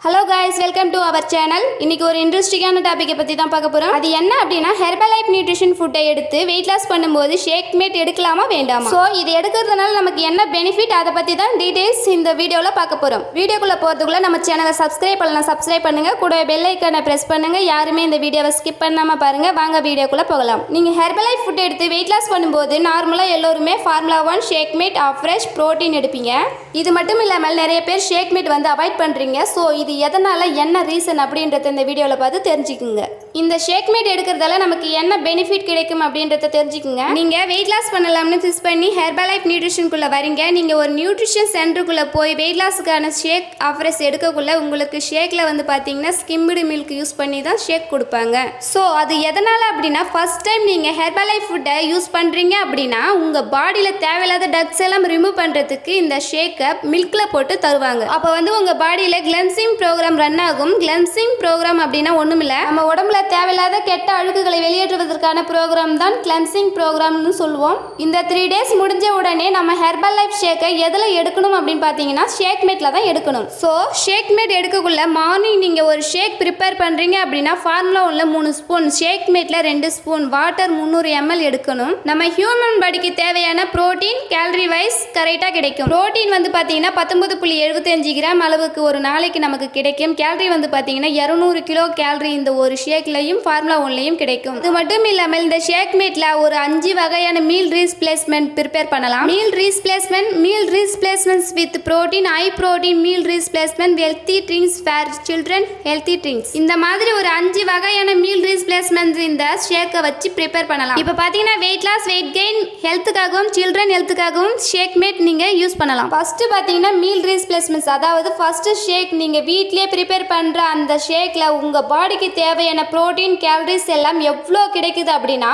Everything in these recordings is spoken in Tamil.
Hello guys, welcome to our channel. இன்னைக்கு ஒரு இன்ட்ரெஸ்டிங்கான டாப்பிக்கை பற்றி தான் பார்க்க போகிறோம். அது என்ன அப்படின்னா, ஹெர்பலைஃப் நியூட்ரிஷன் ஃபுட்டை எடுத்து வெயிட் லாஸ் பண்ணும்போது ஷேக் மேட் எடுக்கலாமா வேண்டாமா, ஸோ இது எடுக்கிறதுனால நமக்கு என்ன பெனிஃபிட், அதை பற்றி தான் டீடைல்ஸ் இந்த வீடியோவில் பார்க்க போகிறோம். வீடியோக்குள்ளே போகிறதுக்குள்ள நம்ம சேனலை சப்ஸ்கிரைப் பண்ணலாம், சப்ஸ்கிரைப் பண்ணுங்க, கூட பெல் ஐக்கானை ப்ரெஸ் பண்ணுங்க. யாருமே இந்த வீடியோவை ஸ்கிப் பண்ணாமல் பாருங்க. வாங்க வீடியோக்குள்ளே போகலாம். நீங்கள் ஹெர்பலைஃப் ஃபுட் எடுத்து வெயிட் லாஸ் பண்ணும்போது நார்மலாக எல்லோருமே formula 1 shake mate of fresh protein எடுப்பீங்க. இது மட்டும் இல்லாமல் நிறைய பேர் ஷேக் மேட் அவாய்ட் பண்ணுறீங்க. ஸோ இது எதனால, என்ன ரீசன் அப்படின்றத இந்த வீடியோவில் பார்த்து தெரிஞ்சுக்குங்க. இந்த ஷேக் மேட் எடுக்கிறதால நமக்கு என்ன பெனிஃபிட் கிடைக்கும் அப்படின்றத தெரிஞ்சுக்குங்க. நீங்கள் வெயிட் லாஸ் பண்ணலாம்னு ஃபிக்ஸ் பண்ணி ஹெர்பலைஃப் நியூட்ரிஷனுக்குள்ளே வரீங்க. நீங்கள் ஒரு நியூட்ரிஷன் சென்டருக்குள்ளே போய் வெயிட் லாஸுக்கான ஷேக் ஆஃபர்ஸ் எடுக்கக்குள்ள உங்களுக்கு ஷேக்கில் பார்த்தீங்கன்னா ஸ்கிம்டு மில்க் யூஸ் பண்ணி தான் ஷேக் கொடுப்பாங்க. ஸோ அது எதனால் அப்படின்னா, ஃபர்ஸ்ட் டைம் நீங்கள் ஹெர்பலைஃப் ஃபுட்டை யூஸ் பண்ணுறீங்க அப்படின்னா உங்கள் பாடியில் தேவையில்லாத டக்ஸ் எல்லாம் ரிமூவ் பண்ணுறதுக்கு இந்த ஷேக்கை மில்கில் போட்டு தருவாங்க. அப்போ உங்கள் பாடியில் கிளென்சிங் ப்ரோக்ராம் ரன் ஆகும். கிளென்சிங் ப்ரோக்ராம் அப்படின்னா ஒன்றும் இல்லை, நம்ம உடம்புல தேவையில்லாத கெட்ட அழுக்குகளை வெளியேற்றுவதற்கான ப்ரோக்ராம் தான் கிளென்சிங் ப்ரோக்ராம்னு சொல்லுவோம். இந்த 3 days முடிஞ்ச உடனே நம்ம ஹெர்பலைஃப் ஷேக்கை எதில் எடுக்கணும் அப்படின்னு பார்த்தீங்கன்னா ஷேக் மேட்டில் தான் எடுக்கணும். ஸோ ஷேக் மேட் எடுக்கக்குள்ள மார்னிங் நீங்கள் ஒரு ஷேக் ப்ரிப்பேர் பண்ணுறீங்க அப்படின்னா ஃபார்முலா 1 3 ஸ்பூன், ஷேக் மேட்டில் 2 ஸ்பூன், வாட்டர் 300 ml எடுக்கணும். நம்ம ஹியூமன் பாடிக்கு தேவையான ப்ரோட்டீன் கேலரி வைஸ் கரெக்டாக கிடைக்கும். ப்ரோட்டீன் பார்த்தீங்கன்னா 19.75 கிராம் அளவுக்கு ஒரு நாளைக்கு நமக்கு கிடைக்கும். கேலரி பார்த்தீங்கன்னா 200 கிலோ கேலரி இந்த ஒரு ஷேக்லையும் ஃபார்முலா 1லையும் கிடைக்கும். இது மட்டும் இல்லாமல் இந்த ஷேக் மேட்ல ஒரு 5 வகையான மீல் ரீப்ளேஸ்மெண்ட் ப்ரிப்பேர் பண்ணலாம். Meal replacements with protein, high protein meal replacement, healthy drinks for children, healthy drinks. இந்த மாதிரி ஒரு 5 வகையான மீல் ரீப்ளேஸ்மெண்ட் இந்த ஷேக்கை வச்சு ப்ரிப்பேர் பண்ணலாம். இப்போ பார்த்தீங்கன்னா வெயிட் லாஸ், வெயிட் கெயின், ஹெல்த்துக்காகவும் சில்ட்ரன் ஹெல்த்துக்காகவும் ஷேக் மேட் நீங்கள் யூஸ் பண்ணலாம். ஃபர்ஸ்ட் பார்த்தீங்கன்னா மீல் ரீப்ளேஸ்மெண்ட்ஸ், அதாவது ஃபர்ஸ்ட் ஷேக் நீங்கள் வீட்லேயே ப்ரிப்பேர் பண்ணுற அந்த ஷேக்கில் உங்கள் பாடிக்கு தேவையான ப்ரோட்டீன் கேலரிஸ் எல்லாம் எவ்வளோ கிடைக்குது அப்படின்னா,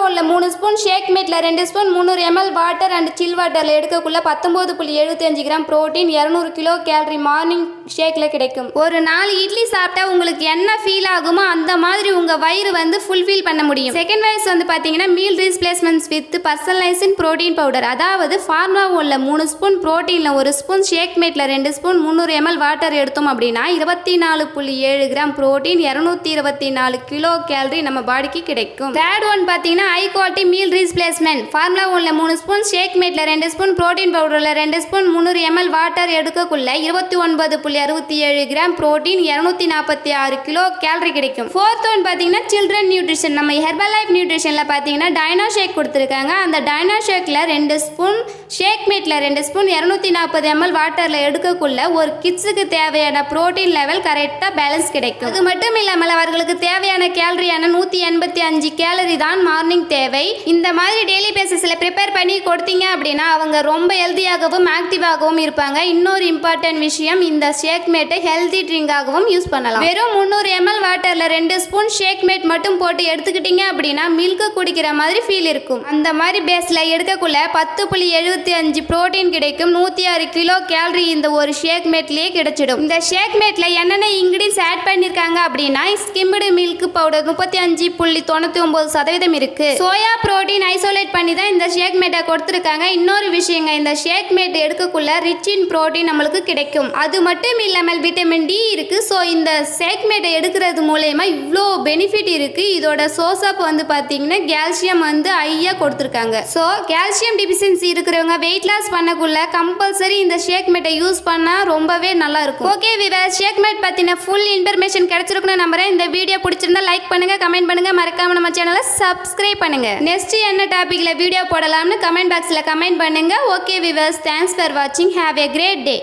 உள்ள 3 ஸ்பூன் ஷேக் மேட்டில் 2 spoon 300 ml water and chill வாட்டரில் எடுக்கக்குள்ள 19.75 gram protein, 200 kilo calorie morning ஷேக்கில் கிடைக்கும். ஒரு 4 இட்லி சாப்பிட்டா உங்களுக்கு என்ன ஃபீல் ஆகுமோ அந்த மாதிரி உங்கள் வயிறு ஃபுல்ஃபில் பண்ண முடியும். செகண்ட் வைஸ் பார்த்தீங்கன்னா meal replacements with personalising protein powder, அதாவது ஃபார்முலா 1 3 ஸ்பூன் ப்ரோட்டீனில் 1 ஸ்பூன், ஷேக் மேட்டில் 2 ஸ்பூன் 300 ml வாட்டர் எடுத்தோம் அப்படின்னா 24.7 கிராம் ப்ரோட்டீன், 224 கிலோ கேலரி நம்ம பாடிக்கு கிடைக்கும். தேர்ட் ஒன் பார்த்தீங்கன்னா high quality meal replacement, formula 1 3 spoon, shake மேட்டில் 2 ஸ்பூன், ப்ரோட்டீன் பவுடரில் 2 ஸ்பூன் 300 ml வாட்டர் எடுக்கக்குள்ள 29.67 கிராம் ப்ரோட்டீன், 246 கிலோ கேலரி கிடைக்கும். ஃபோர்த் ஒன் பார்த்தீங்கன்னா சில்ட்ரன் நியூட்ரிஷன். நம்ம ஹெர்பலைஃப் நியூட்ரிஷனில் பார்த்தீங்கன்னா டைனோ ஷேக் கொடுத்துருக்காங்க. அந்த டைனோ ஷேக்கில் 2 ஸ்பூன், ஷேக் மேட்டில் 2 ஸ்பூன், 240 ml வாட்டரில் எடுக்கக்குள்ள ஒரு கிட்ஸுக்கு தேவையான ப்ரோட்டீன் லெவல் கரெக்டாக பேலன்ஸ் கிடைக்கும். அது மட்டும் இல்லாமல் அவர்களுக்கு தேவையான கேலரியான 185 கேலரி தான் மார்னிங் தேவை. இந்த மாதிரி டெய்லி பேசிஸில் ப்ரிப்பேர் பண்ணி கொடுத்தீங்க அப்படின்னா அவங்க ரொம்ப ஹெல்த்தியாகவும் ஆக்டிவாகவும் இருப்பாங்க. இன்னொரு இம்பார்ட்டன்ட் விஷயம், இந்த ஷேக் மேட்டை ஹெல்த்தி ட்ரிங்காகவும் யூஸ் பண்ணலாம். வெறும் 300 ml வாட்டரில் 2 ஸ்பூன் ஷேக் மேட் மட்டும் போட்டு எடுத்துக்கிட்டீங்க அப்படின்னா மில்க் குடிக்கிற மாதிரி ஃபீல் இருக்கும். அந்த மாதிரி பேஸில் எடுக்கக்குள்ள 10.75 ப்ரோட்டீன் கிடைக்கும். 106 கிலோ கேலரி இந்த ஒரு ஷேக் மேட்லேயே கிடைச்சிடும். இந்த ஷேக் மேட்ல என்னென்ன இன்கிரீடியன்ஸ் ஆட் பண்ணிருக்காங்க அப்படின்னா, ஸ்கிம்டு மில்க் பவுடர் 35.99% இருக்கு. சோயா புரோட்டீன் ஐசோலேட் பண்ணி தான் இந்த ஷேக் மேட்டை கொடுத்துருக்காங்க. இன்னொரு விஷயங்க, இந்த shake mate எடுக்கக்குள்ள rich in protein நம்மளுக்கு கிடைக்கும். அது மட்டும் இல்லாமல் விட்டமின் டி இருக்கு. ஸோ இந்த ஷேக் மேட்டை எடுக்கிறது மூலயமா இவ்வளோ பெனிஃபிட் இருக்கு. இதோட சோர்ஸ் ஆப் பார்த்தீங்கன்னா கால்சியம் ஹையா கொடுத்துருக்காங்க. ஸோ கால்சியம் டிஃபிஷியன்சி இருக்கிறவங்க வெயிட் லாஸ் பண்ணக்குள்ள கம்பல்சரி இந்த ஷேக் மேட்டை யூஸ் பண்ணா ரொம்பவே நல்லா இருக்கும். ஓகே வியூவர்ஸ், ஷேக் மேட் பத்தின ஃபுல் இன்ஃபர்மேஷன் கிடைச்சிருக்குன்னு நம்புறேன். இந்த வீடியோ பிடிச்சிருந்தா லைக் பண்ணுங்க, கமெண்ட் பண்ணுங்க, மறக்காம நம்ம சேனலை சப்ஸ்கிரைப் பண்ணுங்க. நெக்ஸ்ட் என்ன டாபிக்ல வீடியோ போடலாம்னு கமெண்ட் பாக்ஸ்ல கமெண்ட் பண்ணுங்க. ஓகே வியூவர்ஸ், தேங்க்ஸ் ஃபார் வாட்சிங். Have a great day.